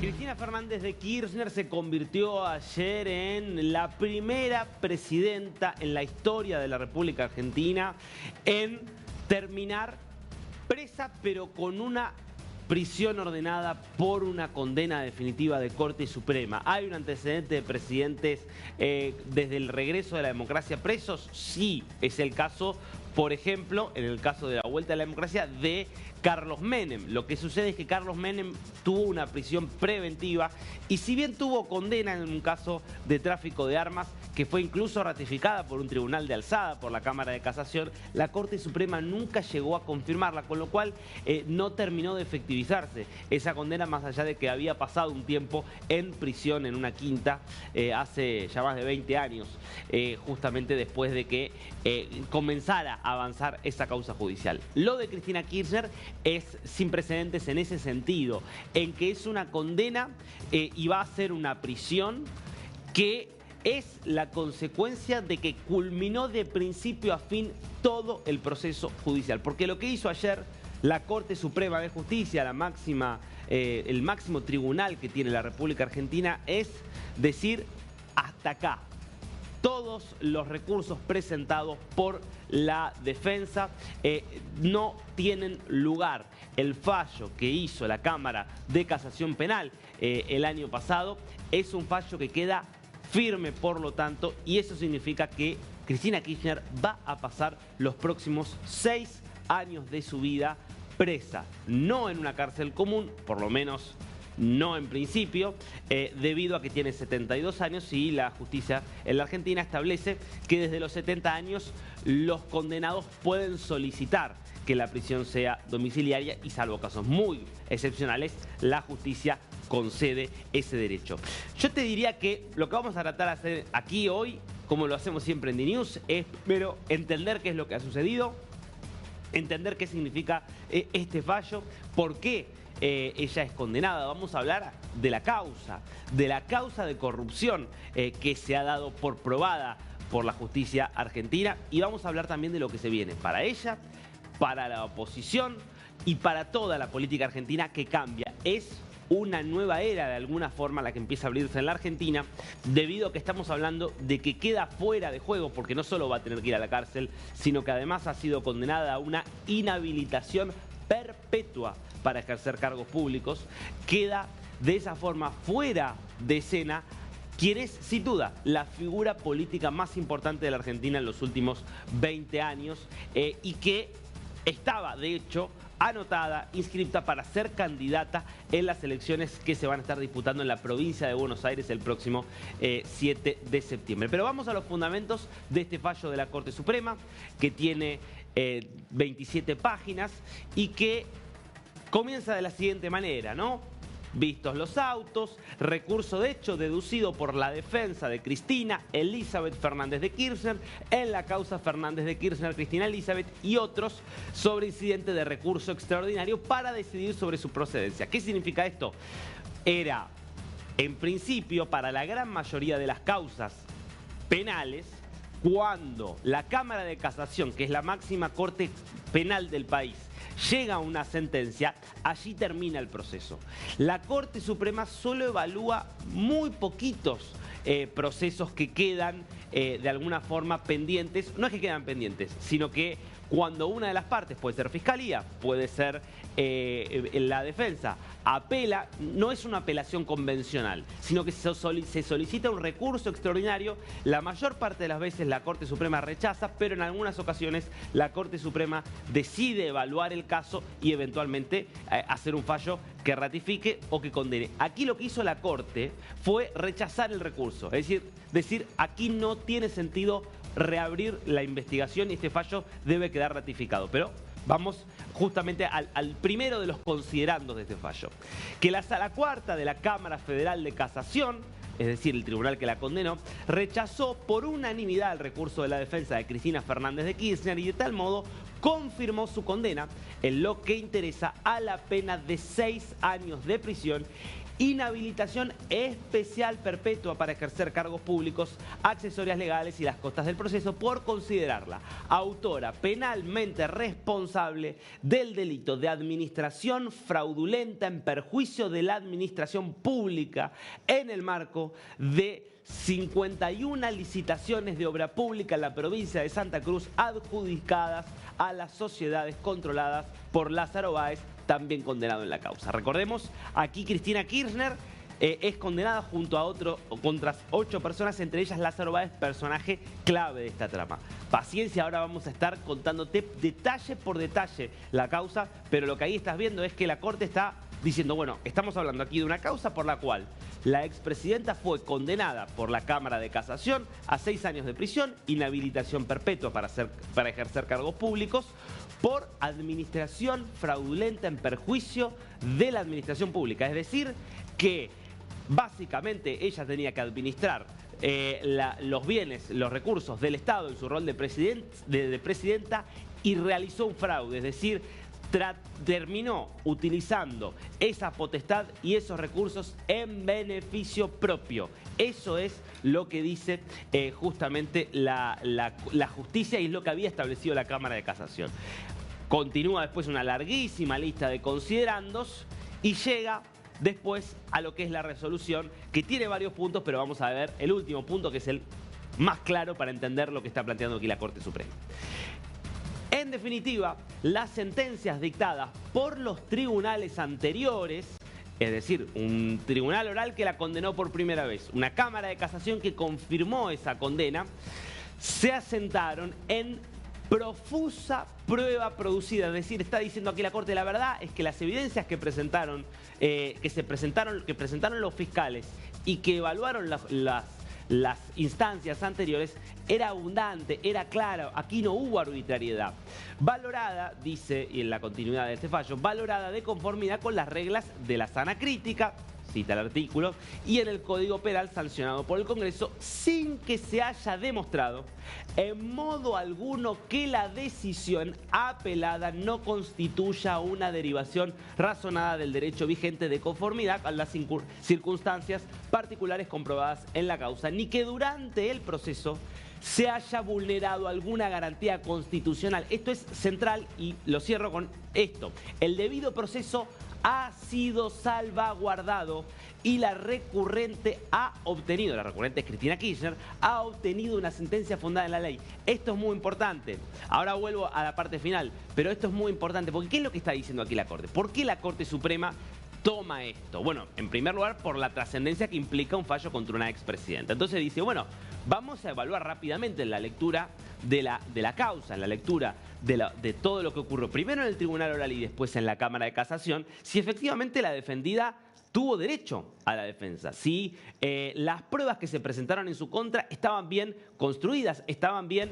Cristina Fernández de Kirchner se convirtió ayer en la primera presidenta en la historia de la República Argentina en terminar presa, pero con una prisión ordenada por una condena definitiva de Corte Suprema. ¿Hay un antecedente de presidentes desde el regreso de la democracia presos? Sí, es el caso, por ejemplo, en el caso de la vuelta a la democracia de Carlos Menem. Lo que sucede es que Carlos Menem tuvo una prisión preventiva y si bien tuvo condena en un caso de tráfico de armas que fue incluso ratificada por un tribunal de alzada, por la Cámara de Casación, la Corte Suprema nunca llegó a confirmarla, con lo cual no terminó de efectivizarse esa condena, más allá de que había pasado un tiempo en prisión en una quinta hace ya más de 20 años, justamente después de que comenzara a avanzar esa causa judicial. Lo de Cristina Kirchner es sin precedentes en ese sentido, en que es una condena y va a ser una prisión que es la consecuencia de que culminó de principio a fin todo el proceso judicial. Porque lo que hizo ayer la Corte Suprema de Justicia, el máximo tribunal que tiene la República Argentina, es decir, hasta acá. Todos los recursos presentados por la defensa no tienen lugar. El fallo que hizo la Cámara de Casación Penal el año pasado es un fallo que queda firme, por lo tanto, y eso significa que Cristina Kirchner va a pasar los próximos 6 años de su vida presa, no en una cárcel común, por lo menos no en principio, debido a que tiene 72 años y la justicia en la Argentina establece que desde los 70 años los condenados pueden solicitar que la prisión sea domiciliaria y, salvo casos muy excepcionales, la justicia concede ese derecho. Yo te diría que lo que vamos a tratar de hacer aquí hoy, como lo hacemos siempre en DNews, es primero entender qué es lo que ha sucedido, entender qué significa este fallo, por qué ella es condenada. Vamos a hablar de la causa de corrupción que se ha dado por probada por la justicia argentina, y vamos a hablar también de lo que se viene para ella, para la oposición y para toda la política argentina que cambia. Es una nueva era de alguna forma la que empieza a abrirse en la Argentina, debido a que estamos hablando de que queda fuera de juego, porque no solo va a tener que ir a la cárcel, sino que además ha sido condenada a una inhabilitación perpetua para ejercer cargos públicos. Queda de esa forma fuera de escena quien es, sin duda, la figura política más importante de la Argentina en los últimos 20 años y que estaba, de hecho, anotada, inscripta para ser candidata en las elecciones que se van a estar disputando en la provincia de Buenos Aires el próximo 7 de septiembre. Pero vamos a los fundamentos de este fallo de la Corte Suprema, que tiene 27 páginas y que comienza de la siguiente manera, ¿no? Vistos los autos, recurso de hecho deducido por la defensa de Cristina Elizabeth Fernández de Kirchner en la causa Fernández de Kirchner, Cristina Elizabeth y otros sobre incidente de recurso extraordinario para decidir sobre su procedencia. ¿Qué significa esto? Era, en principio, para la gran mayoría de las causas penales, cuando la Cámara de Casación, que es la máxima corte penal del país, llega a una sentencia, allí termina el proceso. La Corte Suprema solo evalúa muy poquitos procesos que quedan de alguna forma pendientes. No es que quedan pendientes, sino que cuando una de las partes, puede ser Fiscalía, puede ser la defensa, apela, no es una apelación convencional, sino que se solicita un recurso extraordinario. La mayor parte de las veces la Corte Suprema rechaza, pero en algunas ocasiones la Corte Suprema decide evaluar el caso y eventualmente hacer un fallo que ratifique o que condene. Aquí lo que hizo la Corte fue rechazar el recurso, es decir, aquí no tiene sentido reabrir la investigación y este fallo debe quedar ratificado. Pero vamos justamente al primero de los considerandos de este fallo, que la Sala Cuarta de la Cámara Federal de Casación, es decir, el tribunal que la condenó, rechazó por unanimidad el recurso de la defensa de Cristina Fernández de Kirchner y de tal modo confirmó su condena en lo que interesa a la pena de 6 años de prisión, inhabilitación especial perpetua para ejercer cargos públicos, accesorias legales y las costas del proceso por considerarla autora penalmente responsable del delito de administración fraudulenta en perjuicio de la administración pública en el marco de 51 licitaciones de obra pública en la provincia de Santa Cruz adjudicadas a las sociedades controladas por Lázaro Báez, también condenado en la causa. Recordemos, aquí Cristina Kirchner es condenada junto a contra 8 personas, entre ellas Lázaro Báez, personaje clave de esta trama. Paciencia, ahora vamos a estar contándote detalle por detalle la causa, pero lo que ahí estás viendo es que la Corte está diciendo, bueno, estamos hablando aquí de una causa por la cual la expresidenta fue condenada por la Cámara de Casación a 6 años de prisión, inhabilitación perpetua para ejercer cargos públicos, por administración fraudulenta en perjuicio de la administración pública. Es decir, que básicamente ella tenía que administrar los bienes, los recursos del Estado en su rol de presidenta y realizó un fraude, es decir, terminó utilizando esa potestad y esos recursos en beneficio propio. Eso es lo que dice justamente la justicia y es lo que había establecido la Cámara de Casación. Continúa después una larguísima lista de considerandos y llega después a lo que es la resolución, que tiene varios puntos, pero vamos a ver el último punto, que es el más claro para entender lo que está planteando aquí la Corte Suprema. En definitiva, las sentencias dictadas por los tribunales anteriores, es decir, un tribunal oral que la condenó por primera vez, una Cámara de Casación que confirmó esa condena, se asentaron en profusa prueba producida. Es decir, está diciendo aquí la Corte, la verdad es que las evidencias que presentaron los fiscales y que evaluaron las instancias anteriores era abundante, era claro, aquí no hubo arbitrariedad. Valorada, dice, y en la continuidad de este fallo, valorada de conformidad con las reglas de la sana crítica, cita el artículo, y en el Código Penal sancionado por el Congreso, sin que se haya demostrado en modo alguno que la decisión apelada no constituya una derivación razonada del derecho vigente de conformidad a las circunstancias particulares comprobadas en la causa, ni que durante el proceso se haya vulnerado alguna garantía constitucional. Esto es central y lo cierro con esto. El debido proceso ha sido salvaguardado y la recurrente es Cristina Kirchner, ha obtenido una sentencia fundada en la ley. Esto es muy importante. Ahora vuelvo a la parte final, pero esto es muy importante porque ¿qué es lo que está diciendo aquí la Corte? ¿Por qué la Corte Suprema toma esto? Bueno, en primer lugar, por la trascendencia que implica un fallo contra una expresidenta. Entonces dice, bueno, vamos a evaluar rápidamente en la lectura de la causa, en la lectura de todo lo que ocurrió primero en el Tribunal Oral y después en la Cámara de Casación, si efectivamente la defendida tuvo derecho a la defensa, si las pruebas que se presentaron en su contra estaban bien construidas, estaban bien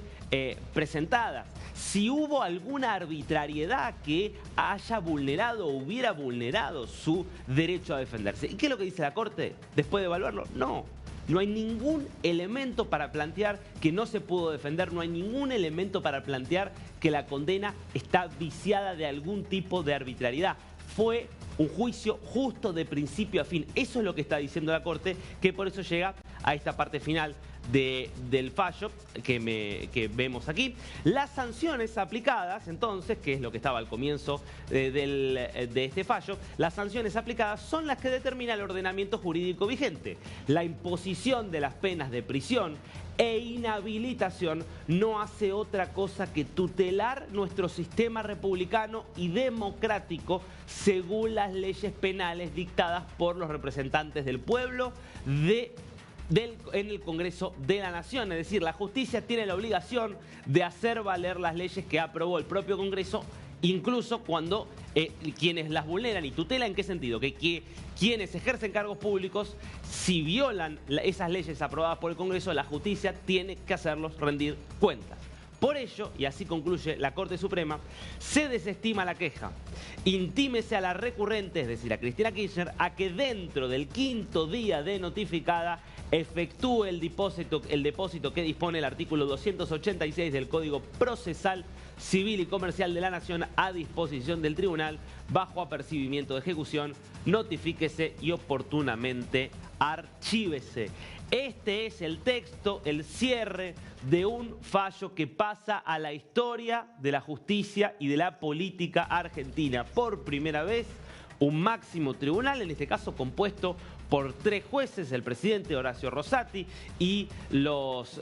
presentadas, si hubo alguna arbitrariedad que haya vulnerado o hubiera vulnerado su derecho a defenderse. ¿Y qué es lo que dice la Corte después de evaluarlo? No hay ningún elemento para plantear que no se pudo defender, no hay ningún elemento para plantear que la condena está viciada de algún tipo de arbitrariedad. Fue un juicio justo de principio a fin. Eso es lo que está diciendo la Corte, que por eso llega a esta parte final del fallo que vemos aquí. Las sanciones aplicadas, entonces, que es lo que estaba al comienzo de este fallo, las sanciones aplicadas son las que determina el ordenamiento jurídico vigente. La imposición de las penas de prisión e inhabilitación no hace otra cosa que tutelar nuestro sistema republicano y democrático según las leyes penales dictadas por los representantes del pueblo en el Congreso de la Nación. Es decir, la justicia tiene la obligación de hacer valer las leyes que aprobó el propio Congreso, incluso cuando quienes las vulneran y tutelan. ¿En qué sentido? Que quienes ejercen cargos públicos, si violan esas leyes aprobadas por el Congreso, la justicia tiene que hacerlos rendir cuentas. Por ello, y así concluye la Corte Suprema, se desestima la queja. Intímese a la recurrente, es decir, a Cristina Kirchner, a que dentro del 5º día de notificada efectúe el depósito que dispone el artículo 286 del Código Procesal Civil y Comercial de la Nación a disposición del tribunal bajo apercibimiento de ejecución, notifíquese y oportunamente archívese. Este es el texto, el cierre de un fallo que pasa a la historia de la justicia y de la política argentina. Por primera vez, un máximo tribunal, en este caso compuesto por 3 jueces, el presidente Horacio Rosati y los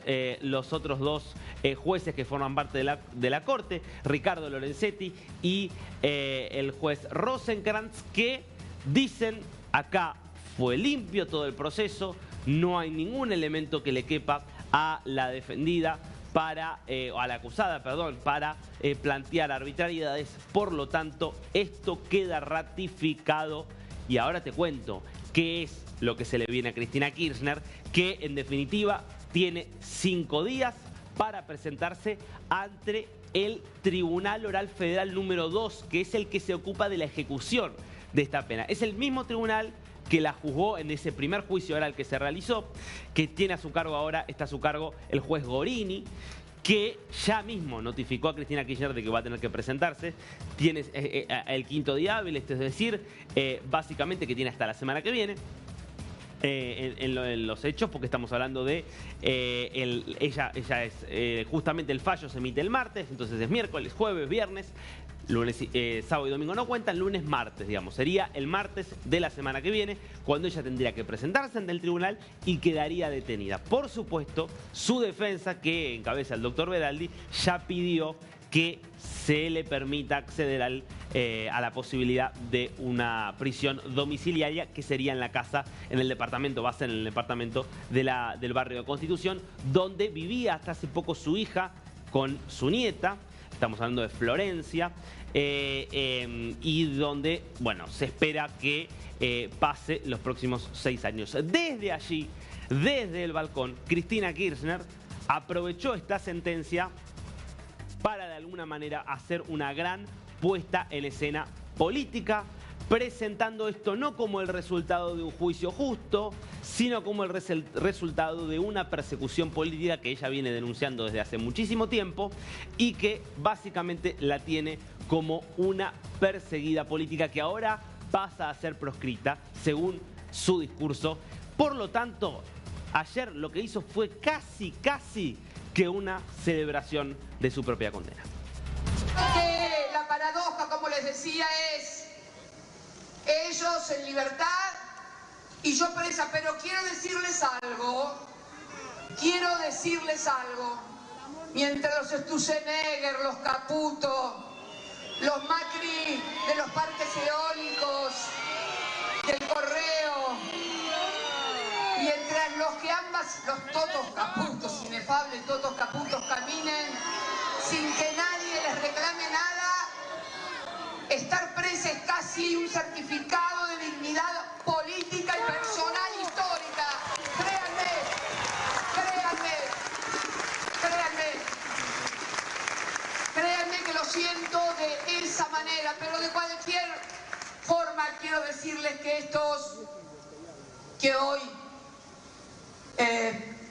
otros 2 jueces que forman parte de la Corte, Ricardo Lorenzetti y el juez Rosenkrantz, que dicen acá fue limpio todo el proceso, no hay ningún elemento que le quepa a la defendida a la acusada, perdón, para plantear arbitrariedades. Por lo tanto, esto queda ratificado. Y ahora te cuento qué es lo que se le viene a Cristina Kirchner, que en definitiva tiene 5 días para presentarse ante el Tribunal Oral Federal número 2, que es el que se ocupa de la ejecución de esta pena. Es el mismo tribunal que la juzgó en ese primer juicio oral que se realizó, que tiene a su cargo ahora, está a su cargo el juez Gorini, que ya mismo notificó a Cristina Kirchner de que va a tener que presentarse. Tiene el 5º día hábil, es decir, básicamente que tiene hasta la semana que viene. En los hechos, porque estamos hablando de justamente el fallo se emite el martes, entonces es miércoles, jueves, viernes, lunes, sábado y domingo no cuentan, lunes, martes, digamos, sería el martes de la semana que viene cuando ella tendría que presentarse ante el tribunal y quedaría detenida. Por supuesto, su defensa, que encabeza el doctor Veraldi, ya pidió que se le permita acceder a la posibilidad de una prisión domiciliaria, que sería en la casa, en el departamento, va a ser en el departamento del barrio de Constitución, donde vivía hasta hace poco su hija con su nieta. Estamos hablando de Florencia, y donde, bueno, se espera que pase los próximos 6 años. Desde allí, desde el balcón, Cristina Kirchner aprovechó esta sentencia para de alguna manera hacer una gran puesta en escena política, presentando esto no como el resultado de un juicio justo, sino como el resultado de una persecución política que ella viene denunciando desde hace muchísimo tiempo y que básicamente la tiene como una perseguida política que ahora pasa a ser proscrita según su discurso. Por lo tanto, ayer lo que hizo fue casi que una celebración de su propia condena. La paradoja, como les decía, es ellos en libertad y yo presa, pero quiero decirles algo, mientras los Sturzenegger, los Caputo, los Macri de los parques eólicos, del Correo, mientras los totos caputos, inefables totos caputos, caminen sin que nadie les reclame nada, estar presa es casi un certificado de dignidad política y personal histórica. Créanme que lo siento de esa manera, pero de cualquier forma quiero decirles que estos que hoy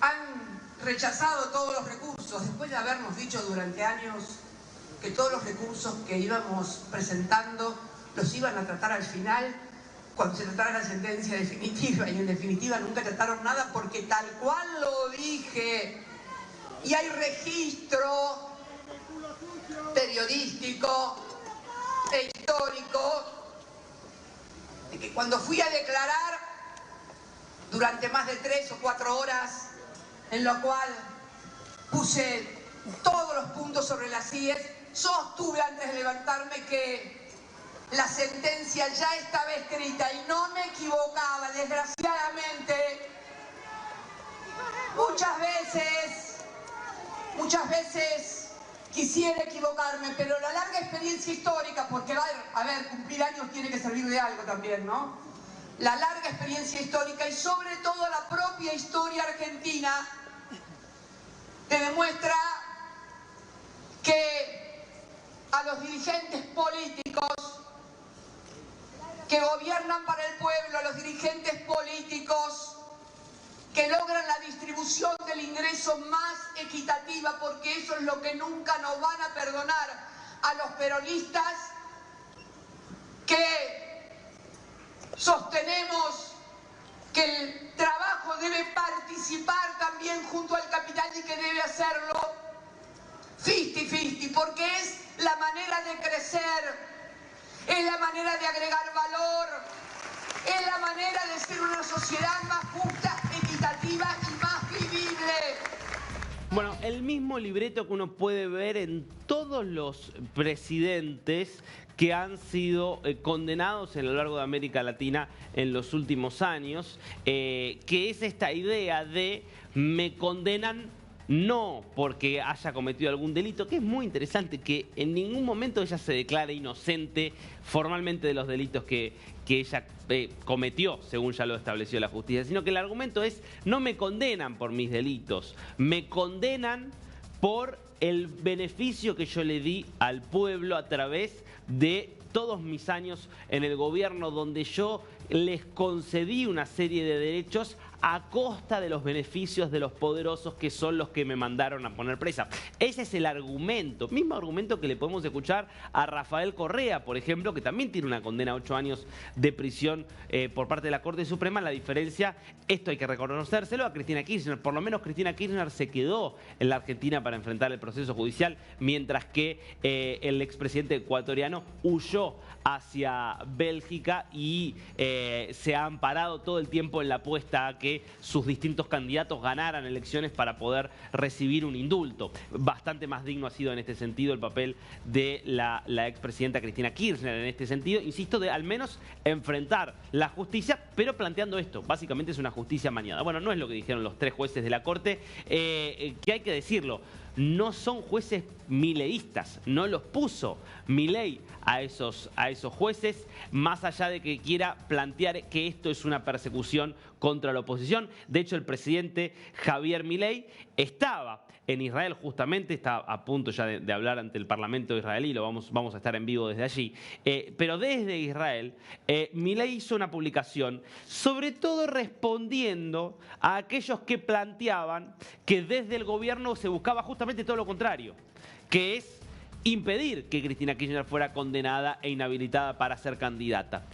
han rechazado todos los recursos, después de habernos dicho durante años que todos los recursos que íbamos presentando los iban a tratar al final, cuando se tratara la sentencia definitiva, y en definitiva nunca trataron nada porque tal cual lo dije, y hay registro periodístico e histórico de que cuando fui a declarar durante más de 3 o 4 horas, en lo cual puse todos los puntos sobre las IES, sostuve antes de levantarme que la sentencia ya estaba escrita y no me equivocaba. Desgraciadamente, muchas veces quisiera equivocarme, pero la larga experiencia histórica, porque a ver, cumplir años tiene que servir de algo también, ¿no? La larga experiencia histórica y sobre todo la propia historia argentina te demuestra que a los dirigentes políticos que gobiernan para el pueblo, a los dirigentes políticos que logran la distribución del ingreso más equitativa, porque eso es lo que nunca nos van a perdonar a los peronistas, que sostenemos que el trabajo debe participar también junto al capital y que debe hacerlo 50-50, porque es la manera de crecer, es la manera de agregar valor, es la manera de ser una sociedad más justa, equitativa y más vivible. Bueno, el mismo libreto que uno puede ver en todos los presidentes que han sido condenados a lo largo de América Latina en los últimos años, que es esta idea de me condenan no porque haya cometido algún delito, que es muy interesante, que en ningún momento ella se declare inocente formalmente de los delitos que ella cometió, según ya lo estableció la justicia, sino que el argumento es no me condenan por mis delitos, me condenan por el beneficio que yo le di al pueblo a través de todos mis años en el gobierno, donde yo les concedí una serie de derechos a costa de los beneficios de los poderosos, que son los que me mandaron a poner presa. Ese es el argumento, mismo argumento que le podemos escuchar a Rafael Correa, por ejemplo, que también tiene una condena a 8 años de prisión por parte de la Corte Suprema. La diferencia, esto hay que reconocérselo a Cristina Kirchner, por lo menos Cristina Kirchner se quedó en la Argentina para enfrentar el proceso judicial, mientras que el expresidente ecuatoriano huyó hacia Bélgica y se ha amparado todo el tiempo en la apuesta a que sus distintos candidatos ganaran elecciones para poder recibir un indulto. Bastante más digno ha sido en este sentido el papel de la expresidenta Cristina Kirchner en este sentido, insisto, de al menos enfrentar la justicia, pero planteando esto, básicamente es una justicia amañada. Bueno, no es lo que dijeron los 3 jueces de la Corte, que hay que decirlo, no son jueces mileístas, no los puso Milei a esos jueces, más allá de que quiera plantear que esto es una persecución contra la oposición. De hecho, el presidente Javier Milei estaba en Israel, justamente, está a punto ya de hablar ante el Parlamento israelí, vamos a estar en vivo desde allí. Pero desde Israel, Milei hizo una publicación, sobre todo respondiendo a aquellos que planteaban que desde el gobierno se buscaba justamente todo lo contrario, que es impedir que Cristina Kirchner fuera condenada e inhabilitada para ser candidata.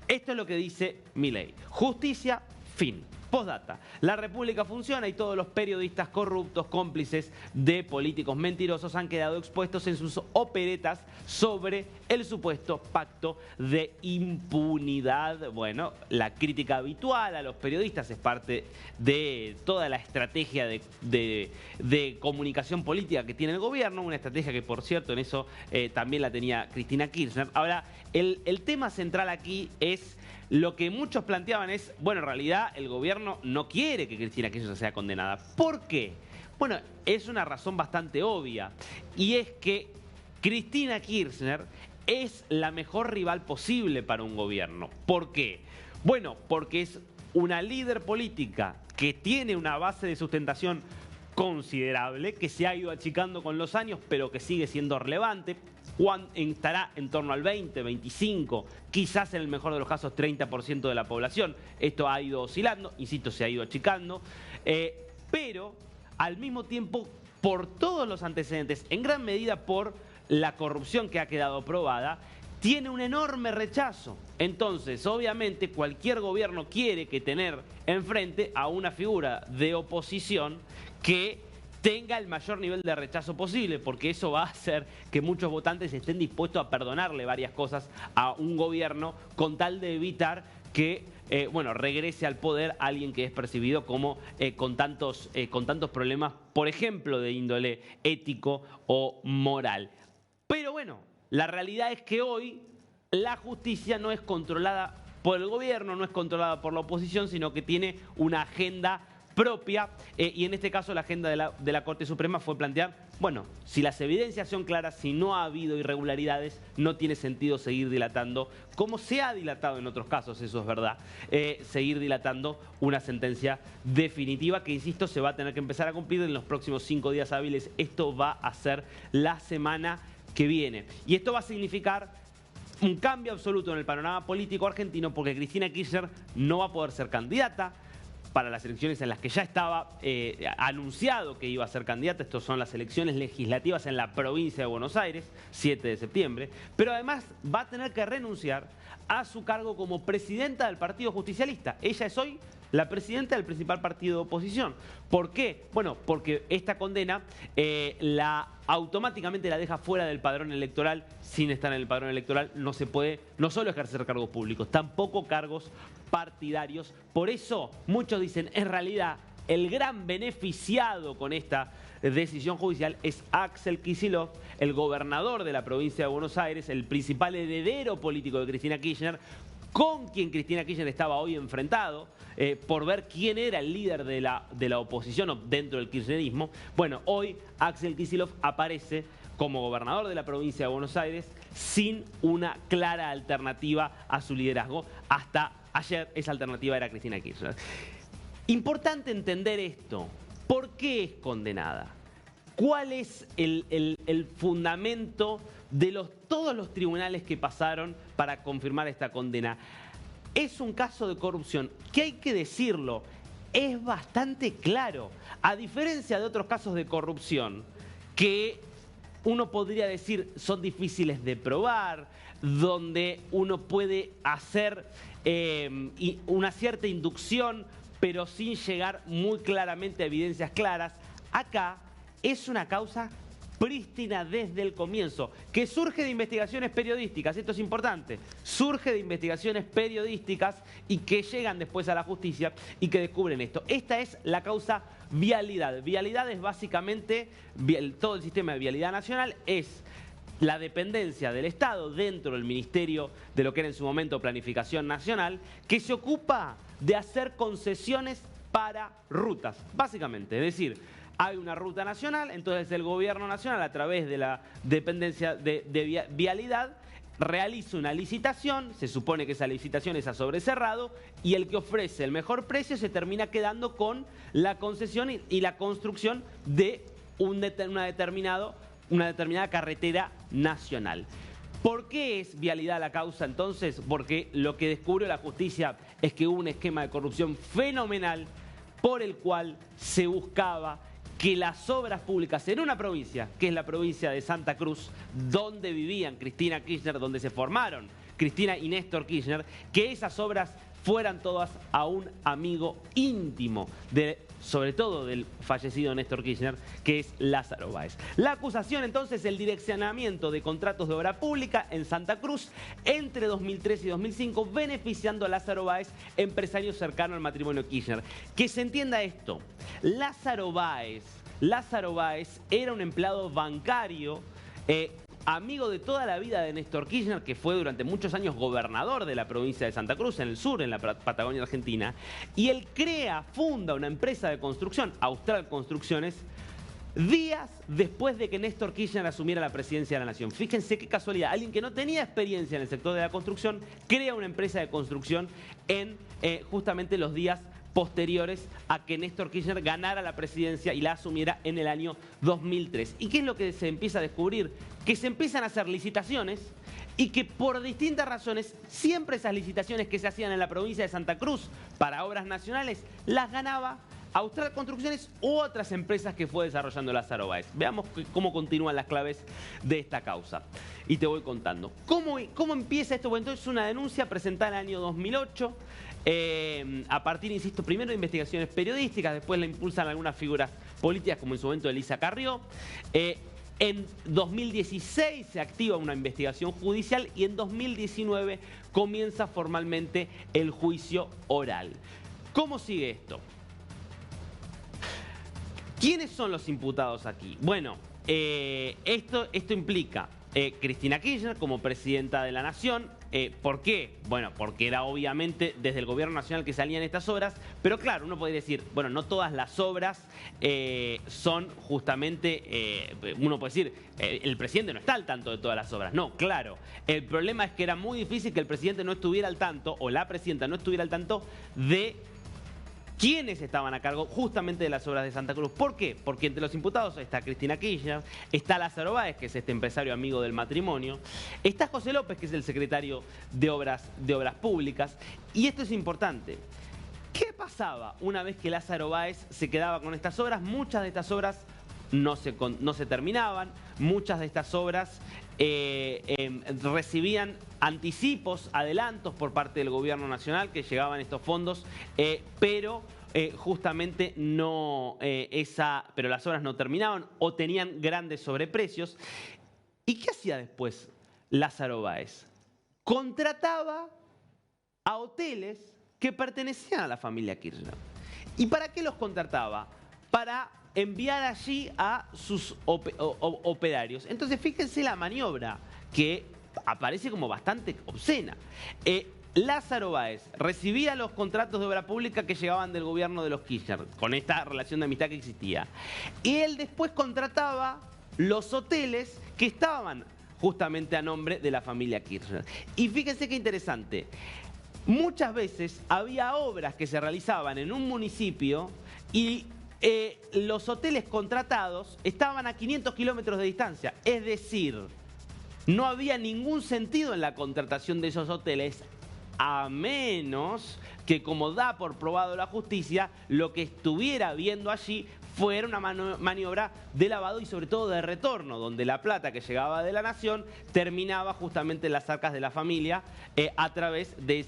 Esto es lo que dice Milei. Justicia, fin. Postdata. La República funciona y todos los periodistas corruptos, cómplices de políticos mentirosos, han quedado expuestos en sus operetas sobre el supuesto pacto de impunidad. Bueno, la crítica habitual a los periodistas es parte de toda la estrategia de comunicación política que tiene el gobierno, una estrategia que, por cierto, en eso también la tenía Cristina Kirchner. Ahora, el tema central aquí es lo que muchos planteaban es, bueno, en realidad el gobierno no quiere que Cristina Kirchner sea condenada. ¿Por qué? Bueno, es una razón bastante obvia, y es que Cristina Kirchner es la mejor rival posible para un gobierno. ¿Por qué? Bueno, porque es una líder política que tiene una base de sustentación considerable, que se ha ido achicando con los años, pero que sigue siendo relevante. Estará en torno al 20, 25, quizás en el mejor de los casos 30% de la población. Esto ha ido oscilando, insisto, se ha ido achicando, pero al mismo tiempo, por todos los antecedentes, en gran medida por la corrupción que ha quedado probada, tiene un enorme rechazo. Entonces, obviamente, cualquier gobierno quiere tener enfrente a una figura de oposición que tenga el mayor nivel de rechazo posible, porque eso va a hacer que muchos votantes estén dispuestos a perdonarle varias cosas a un gobierno con tal de evitar que regrese al poder alguien que es percibido como con tantos problemas, por ejemplo, de índole ético o moral. Pero bueno, la realidad es que hoy la justicia no es controlada por el gobierno, no es controlada por la oposición, sino que tiene una agenda propia, y en este caso la agenda de la Corte Suprema fue plantear, bueno, si las evidencias son claras, si no ha habido irregularidades, no tiene sentido seguir dilatando, como se ha dilatado en otros casos, eso es verdad, seguir dilatando una sentencia definitiva que, insisto, se va a tener que empezar a cumplir en los próximos 5 días hábiles. Esto va a ser la semana que viene. Y esto va a significar un cambio absoluto en el panorama político argentino, porque Cristina Kirchner no va a poder ser candidata para las elecciones en las que ya estaba anunciado que iba a ser candidata. Estas son las elecciones legislativas en la provincia de Buenos Aires, 7 de septiembre. Pero además va a tener que renunciar a su cargo como presidenta del Partido Justicialista. Ella es hoy la presidenta del principal partido de oposición. ¿Por qué? Bueno, porque esta condena automáticamente la deja fuera del padrón electoral. Sin estar en el padrón electoral no se puede no solo ejercer cargos públicos, tampoco cargos partidarios. Por eso muchos dicen, en realidad, el gran beneficiado con esta decisión judicial es Axel Kicillof, el gobernador de la provincia de Buenos Aires, el principal heredero político de Cristina Kirchner, con quien Cristina Kirchner estaba hoy enfrentado por ver quién era el líder de la oposición o dentro del kirchnerismo. Bueno, hoy Axel Kicillof aparece como gobernador de la provincia de Buenos Aires sin una clara alternativa a su liderazgo. Hasta ayer esa alternativa era Cristina Kirchner. Importante entender esto. ¿Por qué es condenada? ¿Cuál es el fundamento de todos los tribunales que pasaron para confirmar esta condena? Es un caso de corrupción que, hay que decirlo, es bastante claro. A diferencia de otros casos de corrupción que uno podría decir son difíciles de probar, donde uno puede hacer una cierta inducción, pero sin llegar muy claramente a evidencias claras, acá es una causa prístina desde el comienzo, que surge de investigaciones periodísticas. Esto es importante, surge de investigaciones periodísticas y que llegan después a la justicia y que descubren esto. Esta es la causa vialidad. Vialidad es básicamente, todo el sistema de vialidad nacional es la dependencia del Estado dentro del Ministerio de lo que era en su momento Planificación Nacional, que se ocupa de hacer concesiones para rutas, básicamente. Es decir, hay una ruta nacional, entonces el gobierno nacional, a través de la dependencia de vialidad, realiza una licitación, se supone que esa licitación es a sobre cerrado, y el que ofrece el mejor precio se termina quedando con la concesión y la construcción de una determinada carretera nacional. ¿Por qué es vialidad la causa entonces? Porque lo que descubrió la justicia es que hubo un esquema de corrupción fenomenal por el cual se buscaba que las obras públicas en una provincia, que es la provincia de Santa Cruz, donde vivían Cristina Kirchner, donde se formaron Cristina y Néstor Kirchner, que esas obras fueran todas a un amigo íntimo, sobre todo del fallecido Néstor Kirchner, que es Lázaro Báez. La acusación entonces, el direccionamiento de contratos de obra pública en Santa Cruz entre 2003 y 2005, beneficiando a Lázaro Báez, empresario cercano al matrimonio Kirchner. Que se entienda esto, Lázaro Báez era un empleado bancario, amigo de toda la vida de Néstor Kirchner, que fue durante muchos años gobernador de la provincia de Santa Cruz, en el sur, en la Patagonia Argentina, y él funda una empresa de construcción, Austral Construcciones, días después de que Néstor Kirchner asumiera la presidencia de la Nación. Fíjense qué casualidad, alguien que no tenía experiencia en el sector de la construcción, crea una empresa de construcción en justamente los días posteriores a que Néstor Kirchner ganara la presidencia y la asumiera en el año 2003. ¿Y qué es lo que se empieza a descubrir? Que se empiezan a hacer licitaciones y que por distintas razones siempre esas licitaciones que se hacían en la provincia de Santa Cruz para obras nacionales las ganaba Austral Construcciones u otras empresas que fue desarrollando Lázaro Báez. Veamos cómo continúan las claves de esta causa. Y te voy contando. ¿Cómo empieza esto? Bueno, entonces una denuncia presentada en el año 2008, a partir, insisto, primero de investigaciones periodísticas, después la impulsan algunas figuras políticas, como en su momento Elisa Carrió. En 2016 se activa una investigación judicial y en 2019 comienza formalmente el juicio oral. ¿Cómo sigue esto? ¿Quiénes son los imputados aquí? Bueno, esto implica Cristina Kirchner como presidenta de la Nación, ¿Por qué? Bueno, porque era obviamente desde el gobierno nacional que salían estas obras, pero claro, uno podría decir, bueno, no todas las obras son justamente, uno puede decir, el presidente no está al tanto de todas las obras. No, claro, el problema es que era muy difícil que el presidente no estuviera al tanto, o la presidenta no estuviera al tanto de quiénes estaban a cargo justamente de las obras de Santa Cruz. ¿Por qué? Porque entre los imputados está Cristina Kirchner, está Lázaro Báez, que es este empresario amigo del matrimonio, está José López, que es el secretario de Obras Públicas, y esto es importante. ¿Qué pasaba una vez que Lázaro Báez se quedaba con estas obras? Muchas de estas obras no se terminaban, muchas de estas obras recibían anticipos, adelantos por parte del gobierno nacional que llegaban estos fondos, pero justamente no pero las obras no terminaban o tenían grandes sobreprecios. ¿Y qué hacía después Lázaro Báez? Contrataba a hoteles que pertenecían a la familia Kirchner. ¿Y para qué los contrataba? Para enviar allí a sus operarios. Entonces, fíjense la maniobra que aparece como bastante obscena. Lázaro Báez recibía los contratos de obra pública que llegaban del gobierno de los Kirchner, con esta relación de amistad que existía. Y él después contrataba los hoteles que estaban justamente a nombre de la familia Kirchner. Y fíjense qué interesante. Muchas veces había obras que se realizaban en un municipio y los hoteles contratados estaban a 500 kilómetros de distancia. Es decir, no había ningún sentido en la contratación de esos hoteles, a menos que, como da por probado la justicia, lo que estuviera viendo allí fuera una maniobra de lavado y sobre todo de retorno, donde la plata que llegaba de la nación terminaba justamente en las arcas de la familia a través de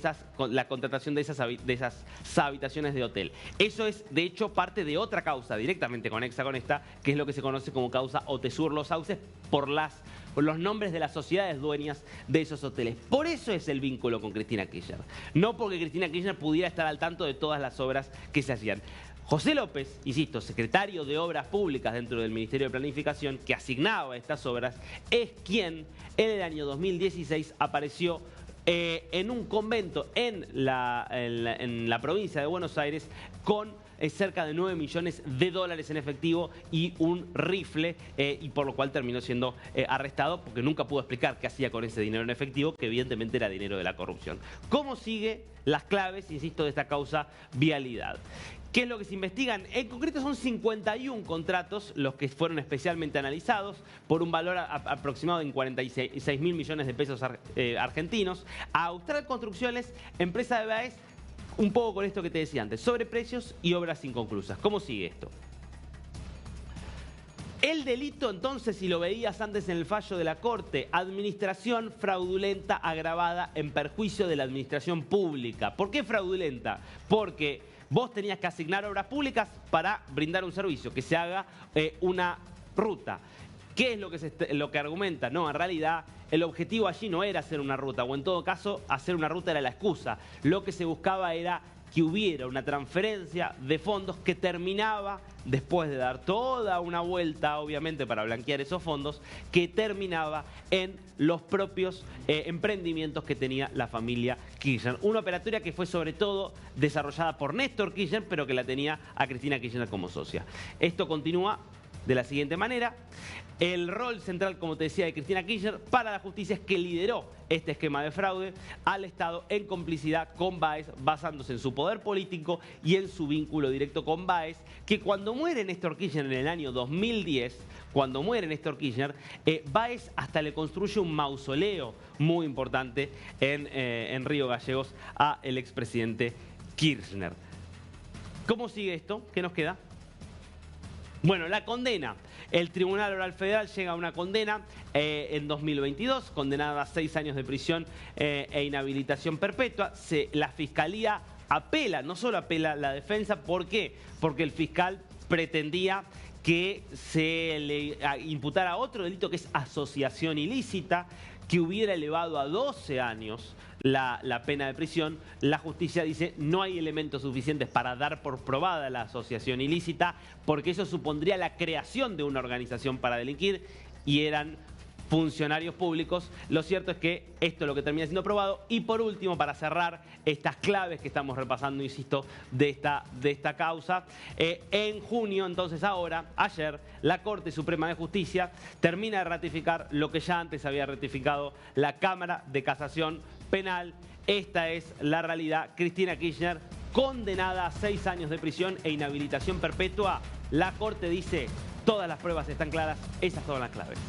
la contratación de esas habitaciones de hotel. Eso es, de hecho, parte de otra causa directamente conexa con esta, que es lo que se conoce como causa Otesur Los Sauces, por los nombres de las sociedades dueñas de esos hoteles. Por eso es el vínculo con Cristina Kirchner. No porque Cristina Kirchner pudiera estar al tanto de todas las obras que se hacían. José López, insisto, secretario de Obras Públicas dentro del Ministerio de Planificación, que asignaba estas obras, es quien en el año 2016 apareció en un convento en la provincia de Buenos Aires con cerca de 9 millones de dólares en efectivo y un rifle, y por lo cual terminó siendo arrestado porque nunca pudo explicar qué hacía con ese dinero en efectivo, que evidentemente era dinero de la corrupción. ¿Cómo sigue las claves, insisto, de esta causa vialidad? ¿Qué es lo que se investigan? En concreto son 51 contratos los que fueron especialmente analizados por un valor aproximado en 46 mil millones de pesos argentinos. A Austral Construcciones, empresa de Báez, un poco con esto que te decía antes, sobreprecios y obras inconclusas. ¿Cómo sigue esto? El delito, entonces, si lo veías antes en el fallo de la Corte, administración fraudulenta agravada en perjuicio de la administración pública. ¿Por qué fraudulenta? Porque vos tenías que asignar obras públicas para brindar un servicio, que se haga una ruta. ¿Qué es lo que argumenta? No, en realidad el objetivo allí no era hacer una ruta, o en todo caso hacer una ruta era la excusa. Lo que se buscaba era que hubiera una transferencia de fondos que terminaba, después de dar toda una vuelta, obviamente, para blanquear esos fondos, que terminaba en los propios emprendimientos que tenía la familia Kirchner. Una operatoria que fue sobre todo desarrollada por Néstor Kirchner, pero que la tenía a Cristina Kirchner como socia. Esto continúa de la siguiente manera. El rol central, como te decía, de Cristina Kirchner para la justicia es que lideró este esquema de fraude al Estado en complicidad con Báez, basándose en su poder político y en su vínculo directo con Báez, que cuando muere Néstor Kirchner en el año 2010, Báez hasta le construye un mausoleo muy importante en Río Gallegos a el expresidente Kirchner. ¿Cómo sigue esto? ¿Qué nos queda? Bueno, la condena. El Tribunal Oral Federal llega a una condena en 2022, condenada a 6 años de prisión e inhabilitación perpetua. La Fiscalía apela, no solo apela la defensa, ¿por qué? Porque el fiscal pretendía que se le imputara otro delito que es asociación ilícita, que hubiera elevado a 12 años la pena de prisión. La justicia dice no hay elementos suficientes para dar por probada la asociación ilícita, porque eso supondría la creación de una organización para delinquir y eran funcionarios públicos. Lo cierto es que esto es lo que termina siendo aprobado. Y por último, para cerrar estas claves que estamos repasando, insisto, de esta causa, en junio, entonces ahora, ayer, la Corte Suprema de Justicia termina de ratificar lo que ya antes había ratificado la Cámara de Casación Penal. Esta es la realidad. Cristina Kirchner, condenada a 6 años de prisión e inhabilitación perpetua. La Corte dice, todas las pruebas están claras, esas son las claves.